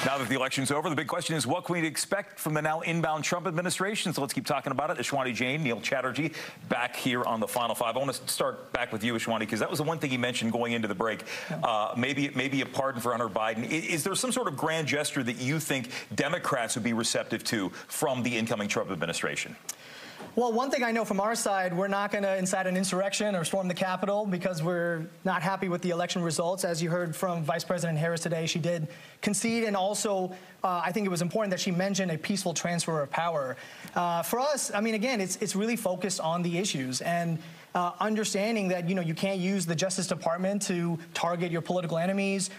Now that the election's over, the big question is what can we expect from the now inbound Trump administration? So let's keep talking about it. Ashwani, Jain, Neil Chatterjee back here on the Final Five. I want to start back with you, Ashwani, because that was the one thing he mentioned going into the break. Maybe a pardon for Hunter Biden. Is there some sort of grand gesture that you think Democrats would be receptive to from the incoming Trump administration? Well, one thing I know from our side, we're not going to incite an insurrection or storm the Capitol because we're not happy with the election results. As you heard from Vice President Harris today, she did concede, and also I think it was important that she mentioned a peaceful transfer of power. For us, I mean, again, it's really focused on the issues and understanding that, you can't use the Justice Department to target your political enemies.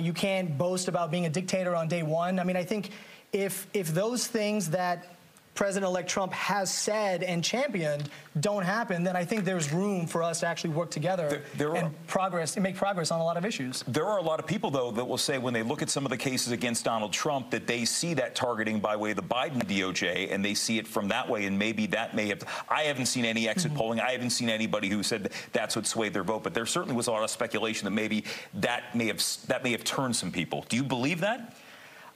You can't boast about being a dictator on day one. I mean, I think if those things that President-elect Trump has said and championed don't happen, then I think there's room for us to actually work together and make progress on a lot of issues. There are a lot of people, though, that will say when they look at some of the cases against Donald Trump that they see that targeting by way of the Biden DOJ, and they see it from that way, and maybe that may have... I haven't seen any exit polling. I haven't seen anybody who said that's what swayed their vote, but there certainly was a lot of speculation that maybe that may have turned some people. Do you believe that?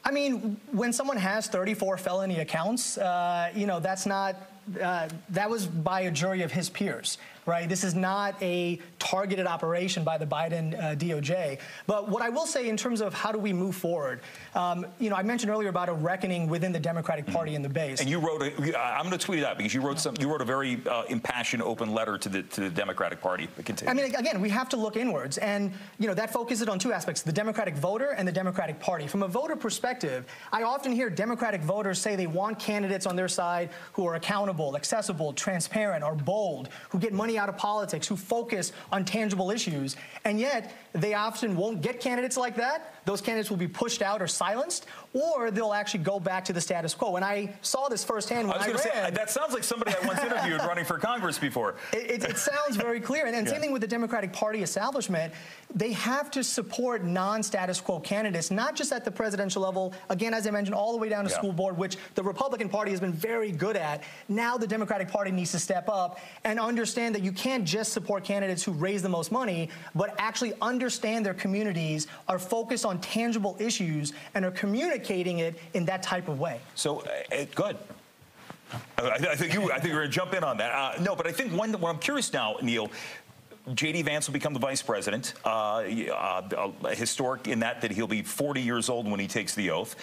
I mean, when someone has 34 felony accounts, that's not, that was by a jury of his peers, right? This is not a targeted operation by the Biden DOJ. But what I will say in terms of how do we move forward, I mentioned earlier about a reckoning within the Democratic Party and the base. And you wrote, I'm going to tweet it out because you wrote a very impassioned, open letter to the Democratic Party. I mean, again, we have to look inwards, and that focuses on two aspects: the Democratic voter and the Democratic Party. From a voter perspective, I often hear Democratic voters say they want candidates on their side who are accountable, accessible, transparent, are bold, who get money out of politics, who focus on tangible issues, and yet they often won't get candidates like that. Those candidates will be pushed out or silenced, or they'll actually go back to the status quo. And I saw this firsthand when I ran. I was going to say, that sounds like somebody I once interviewed running for Congress before. It sounds very clear. And same thing with the Democratic Party establishment. They have to support non-status quo candidates, not just at the presidential level, again, as I mentioned, all the way down to school board, which the Republican Party has been very good at. Now the Democratic Party needs to step up and understand that you can't just support candidates who raise the most money, but actually understand their communities, are focused on tangible issues, and are communicating it in that type of way. So, good. I think you're going to jump in on that. No, but I think what I'm curious now, Neil, JD Vance will become the vice president, historic in that he'll be 40 years old when he takes the oath.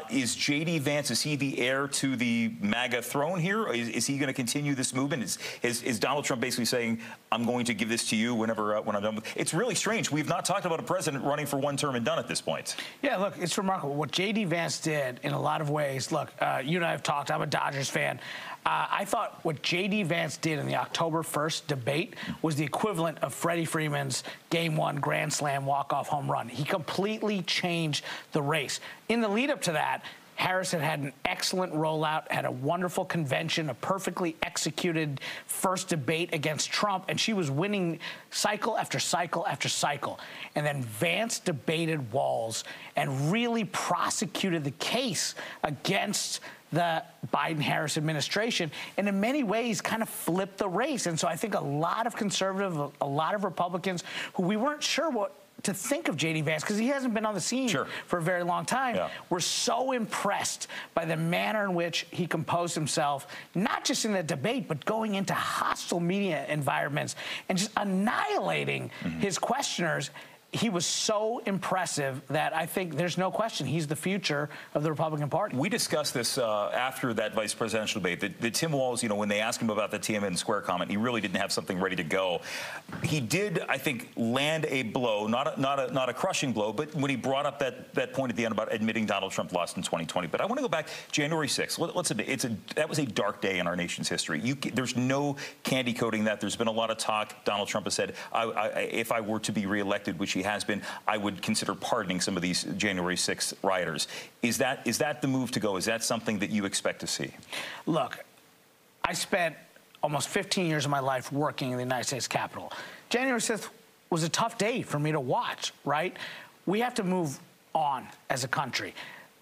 Is JD Vance, is he the heir to the MAGA throne here? Is he going to continue this movement? Is Donald Trump basically saying, I'm going to give this to you when I'm done with it? It's really strange. We've not talked about a president running for one term and done at this point. Yeah, look, it's remarkable. What JD Vance did in a lot of ways, look, you and I have talked, I'm a Dodgers fan. I thought what JD Vance did in the October 1st debate was the equivalent of Freddie Freeman's Game 1 Grand Slam walk-off home run. He completely changed the race. In the lead-up to that, Harris had an excellent rollout, had a wonderful convention, a perfectly executed first debate against Trump, and she was winning cycle after cycle after cycle. And then Vance debated Walz and really prosecuted the case against the Biden-Harris administration, and in many ways kind of flipped the race. And so I think a lot of conservatives, a lot of Republicans who we weren't sure what to think of JD Vance, because he hasn't been on the scene for a very long time, were so impressed by the manner in which he composed himself, not just in the debate, but going into hostile media environments and just annihilating his questioners. He was so impressive that I think there's no question he's the future of the Republican Party. We discussed this after that vice presidential debate. That Tim Walz, when they asked him about the Tiananmen Square comment, he really didn't have something ready to go. He did, I think, land a blow, not a crushing blow, but when he brought up that point at the end about admitting Donald Trump lost in 2020. But I want to go back January 6th. Let's admit that was a dark day in our nation's history. There's no candy coating that. There's been a lot of talk. Donald Trump has said, if I were to be reelected, which he has been, I would consider pardoning some of these January 6th rioters. Is that the move to go? Is that something that you expect to see? Look, I spent almost 15 years of my life working in the United States Capitol. January 6th was a tough day for me to watch, right? We have to move on as a country.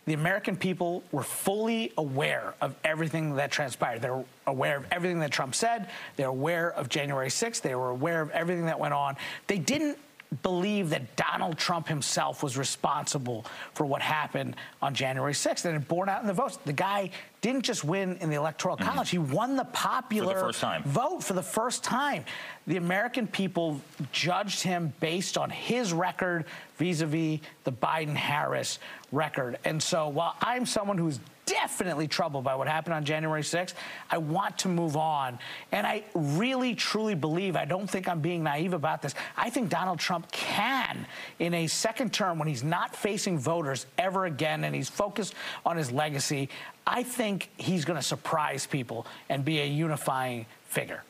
The American people were fully aware of everything that transpired. They're aware of everything that Trump said. They're aware of January 6th. They were aware of everything that went on. They didn't believe that Donald Trump himself was responsible for what happened on January 6th, and it borne out in the votes. The guy didn't just win in the Electoral College, he won the popular vote for the first time. The American people judged him based on his record vis-a-vis the Biden-Harris record. And so while I'm someone who's definitely troubled by what happened on January 6th, I want to move on. And I really, truly believe, I don't think I'm being naive about this, I think Donald Trump can, in a second term, when he's not facing voters ever again and he's focused on his legacy, I think he's going to surprise people and be a unifying figure.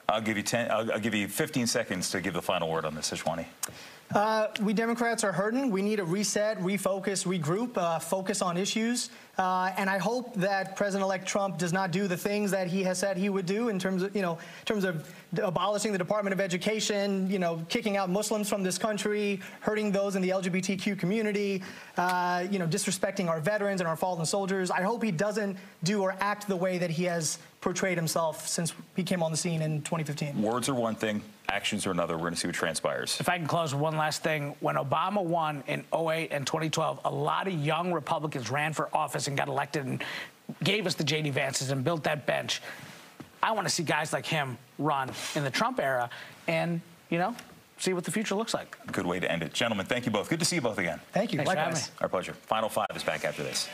I'll give you 15 seconds to give the final word on this, Ashwani. We Democrats are hurting. We need a reset, refocus, regroup, focus on issues. And I hope that President-elect Trump does not do the things that he has said he would do in terms of, abolishing the Department of Education, kicking out Muslims from this country, hurting those in the LGBTQ community, disrespecting our veterans and our fallen soldiers. I hope he doesn't do or act the way that he has portrayed himself since he came on the scene in 2015. Words are one thing, actions are another. We're going to see what transpires. If I can close with one last thing. When Obama won in 2008 and 2012, a lot of young Republicans ran for office and got elected and gave us the JD Vances and built that bench. I want to see guys like him run in the Trump era and, see what the future looks like. Good way to end it. Gentlemen, thank you both. Good to see you both again. Thank you. Thanks for having me. Our pleasure. Final Five is back after this.